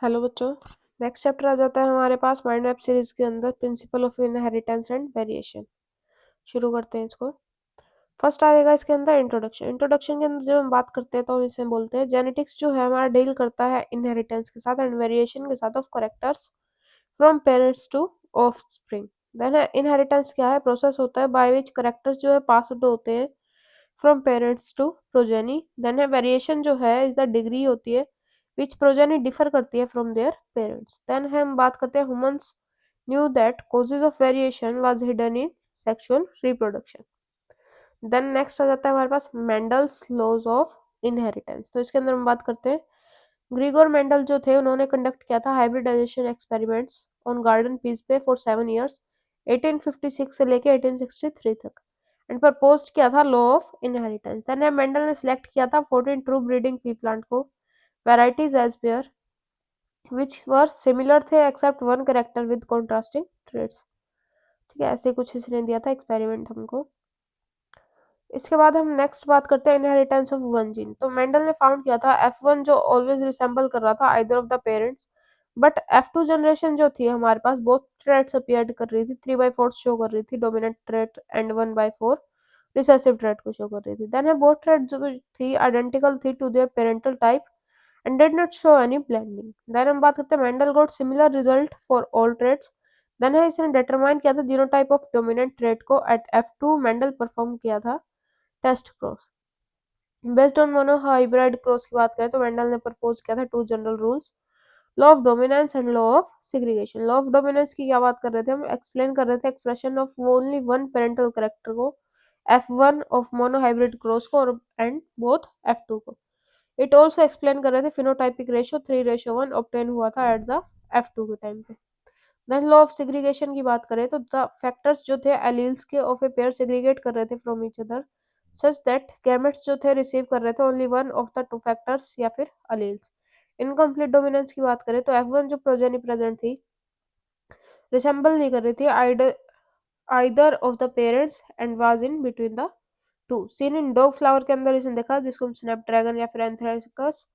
Hello बच्चों। Next chapter आ जाता है हमारे पास माइंड मैप सीरीज के अंदर principle of inheritance and variation. शुरू करते हैं इसको। फर्स्ट आएगा इसके अंदर इंट्रोडक्शन। इंट्रोडक्शन के अंदर जब हम बात करते हैं तो हम इसे बोलते हैं जेनेटिक्स जो है हमारा डील करता है इनहेरिटेंस के साथ एंड वेरिएशन के साथ of characters from parents to offspring. Then inheritance क्या है? प्रोसेस होता है बाय विच करेक्टर्स जो है पास होते हैं from parents to progeny. Then है वेरिएशन जो है इज द डिग्री होती है विच प्रोजेनी डिफर करती है फ्रॉम देयर पेरेंट्स। देन है हम बात करते हैं humans knew that causes of variation was hidden in sexual reproduction. Then next आ जाता है हमारे पास मेंडल्स लॉज ऑफ इनहेरिटेंस। तो इसके अंदर हम बात करते हैं ग्रीगोर मेंडल जो थे उन्होंने कंडक्ट किया था hybridisation experiments on garden peas पे फॉर 7 ईयर्स 1856 से लेके 1863 तक एंड प्रपोज किया था law of inheritance. Then Mendel ने सिलेक्ट किया था 14 ट्रू ब्रीडिंग पी प्लांट को varieties as pair which were similar थे except one character with contrasting traits. ठीक है, ऐसे कुछ इसने दिया था एक्सपेरिमेंट हमको। इसके बाद हम नेक्स्ट बात करते हैं इनहेरिटेंस ऑफ वन जीन। तो मेंडल ने फाउंड किया था F1 जो ऑलवेज रिसेंबल कर रहा था either of the parents, but F2 generation जो थी हमारे पास बोथ ट्रेट्स अपीयर कर रही थी, 3/4 शो कर रही थी dominant trait and 1/4 recessive trait को शो कर रही थी। देन बोथ ट्रेट जो थी आइडेंटिकल थी to their parental type and did not show any blending. Then हम बात करते हैं Mendel got similar result for all traits. Then है इसने डिटरमाइन किया था जीनोटाइप ऑफ डोमिनेंट ट्रेट को एट F2 मेंडल परफॉर्म किया था test cross. Based on mono hybrid cross की बात करें तो वेंडल ने प्रपोज किया था 2 general rules, law of dominance and law of segregation. Law of dominance की क्या बात कर रहे थे? हम एक्सप्लेन कर रहे थे expression of only one parental character को F1 of mono hybrid cross को और एंड बोथ F2 को। इट ऑल्सो एक्सप्लेन कर रहे थे फिनोटाइपिक रेशियो 3:1 ऑब्टेन हुआ था एट द F2 के टाइम पे। देन लॉ ऑफ सेग्रीगेशन की बात करें तो द फैक्टर्स जो थे एलील्स के ऑफ ए पेयर सेग्रीगेट कर रहे थे from each other such that gametes जो थे रिसीव कर रहे थे only one of the two factors या फिर अलील्स। इनकम्प्लीट डोमिनेंस की बात करें तो F1 जो प्रोजेनी प्रेजेंट थी रिसेंबल नहीं कर रही थी either of the parents and was in between the two. Seen in dog flower के अंदर इसने देखा जिसको हम स्नैपड्रैगन या फिर एंथ्रेसिकस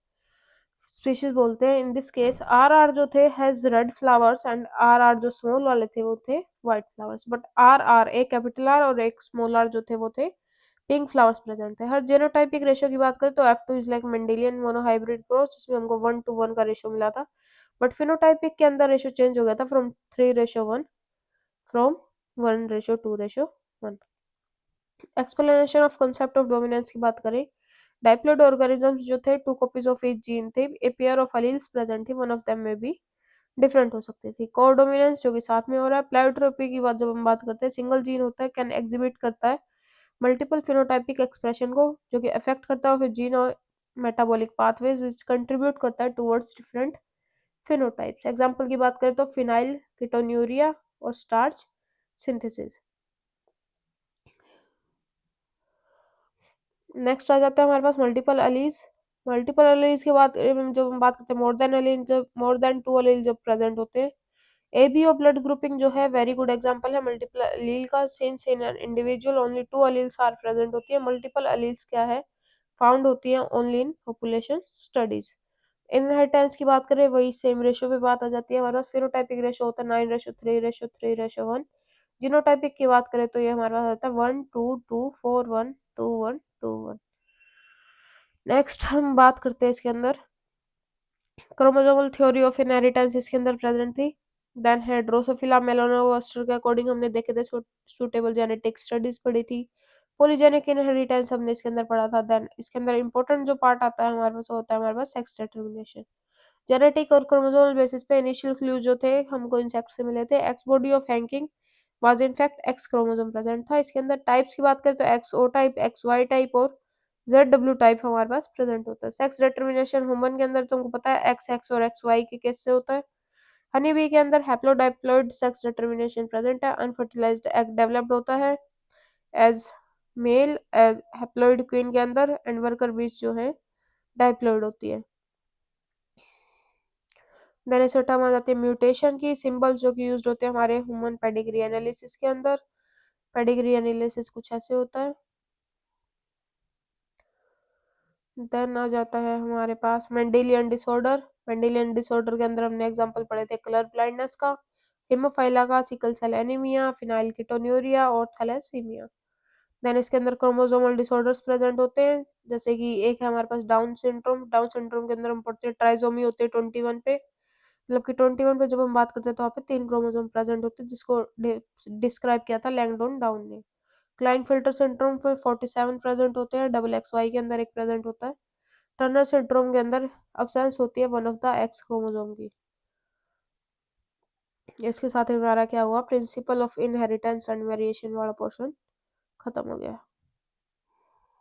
स्पीशीज बोलते हैं। इन दिस केस आर जो थे has red flowers and R जो स्मॉल वाले थे वो थे व्हाइट फ्लावर्स, बट आर एक कैपिटल आर और एक स्मॉल आर जो थे वो थे पिंक फ्लावर्स प्रेजेंट थे। हर जेनोटाइपिक रेशियो की बात करें तो F2 is like Mendelian monohybrid cross जिसमें हमको 1:1 का रेशियो मिला था, बट फिनोटाइपिक के अंदर रेशियो चेंज हो गया था from 3:1 from 1:2:1। Explanation of concept of dominance की बात करें डाइप्लॉइड ऑर्गेनिजम्स जो थे 2 कॉपीज ऑफ ईच जीन थे, a pair of alleles present थी, वन ऑफ देम में भी डिफरेंट हो सकती थी। कोडोमिनेंस जो कि साथ में हो रहा है। प्लाइयोट्रोपी की बात जब हम बात करते हैं सिंगल जीन होता है कैन एग्जिबिट करता है मल्टीपल फिनोटाइपिक एक्सप्रेशन को जो कि अफेक्ट करता है फिर जीन और मेटाबॉलिक पाथवेज विच कंट्रीब्यूट करता है टुवर्ड्स डिफरेंट फिनोटाइप्स। एग्जांपल की बात करें तो फिनाइल कीटोन्यूरिया और स्टार्च सिंथेसिस। नेक्स्ट आ जाता है हमारे पास मल्टीपल अलीज। मल्टीपल अलीज के बाद जब हम बात करते हैं मोर देन अलील, जब मोर देन 2 अलील जब प्रेजेंट होते हैं। एबीओ ब्लड ग्रुपिंग जो है वेरी गुड एग्जांपल है मल्टीपल अलील का। Since in an individual only 2 alleles are present होती है। मल्टीपल अलील्स क्या है? फाउंड होती है only in population studies. Inheritance की बात करें वही सेम रेशियो पे बात आ जाती है हमारे पास। फिनोटाइपिक रेशियो होता है 9:3:3:1। जीनोटाइपिक की बात करें तो ये हमारे पास आता है 1:2:2:4:1:2:1:2:1। नेक्स्ट हम बात करते हैं इसके अंदर क्रोमोसोमल थ्योरी ऑफ इनहेरिटेंस इसके अंदर प्रेजेंट थी। देन है ड्रोसोफिला मेलानोगास्टर के अकॉर्डिंग हमने देखे थे सूटेबल जेनेटिक स्टडीज पढ़ी थी। पॉलीजेनिक इनहेरिटेंस हमने इसके अंदर पढ़ा था। देन इसके अंदर इंपॉर्टेंट जो पार्ट आता है हमारे पास वो होता है हमारे पास सेक्स डिटर्मिनेशन। जेनेटिक और क्रोमोसोमल बेसिस पे इनिशियल क्लू जो थे हमको इंसेक्ट से मिले थे। X body of Henking was in fact x chromosome present था। इसके अंदर टाइप्स की बात करें तो एक्स ओ टाइप, एक्स वाई टाइप और ZW टाइप हमारे पास प्रेजेंट होता है। सेक्स डिटर्मिनेशन ह्यूमन के अंदर तुमको पता है एक्स एक्स और एक्स वाई के केस से होता है। हनी बी के अंदर हैप्लोडाइप्लॉइड सेक्स डिटर्मिनेशन प्रेजेंट है। अनफर्टिलाइज्ड एग डेवलप्ड होता है as male as haploid queen के अंदर एंड वर्कर बीज जो है डाइप्लॉइड होती है। देन इस टर्म आ जाती है म्यूटेशन की सिंबल्स जो कि यूज्ड होते हैं हमारे ह्यूमन पेडिग्री एनालिसिस के अंदर। पेडिग्री एनालिसिस कुछ ऐसे होता है। देन आ जाता है हमारे पास मेंडेलियन डिसऑर्डर। मेंडेलियन डिसऑर्डर के अंदर हमने एग्जांपल पढ़े थे कलर ब्लाइंडनेस का, हेमोफाइला का, सिकल सेल एनीमिया, फिनाइलकीटोन्यूरिया और थैलेसीमिया। देन इसके अंदर क्रोमोसोमल डिसऑर्डर्स प्रेजेंट होते हैं, जैसे कि एक है हमारे पास डाउन सिंड्रोम। डाउन सिंड्रोम के अंदर हम पढ़ते हैं ट्राइसोमी होते हैं 21 पे, मतलब कि 21 पे जब हम बात करते हैं तो वहाँ पे 3 क्रोमोसोम प्रेजेंट होते हैं, जिसको डिस्क्राइब किया था लैंगडोन डाउन ने। क्लाइनफिल्टर सिंड्रोम पे 47 प्रेजेंट होते हैं, डबल एक्स वाई के अंदर एक प्रेजेंट होता है। टर्नर सिंड्रोम के अंदर अब्सेंस होती है one of the x chromosome की। इसके साथ ही हमारा क्या हुआ, principle of inheritance and variation वाला पोर्शन खत्म हो गया।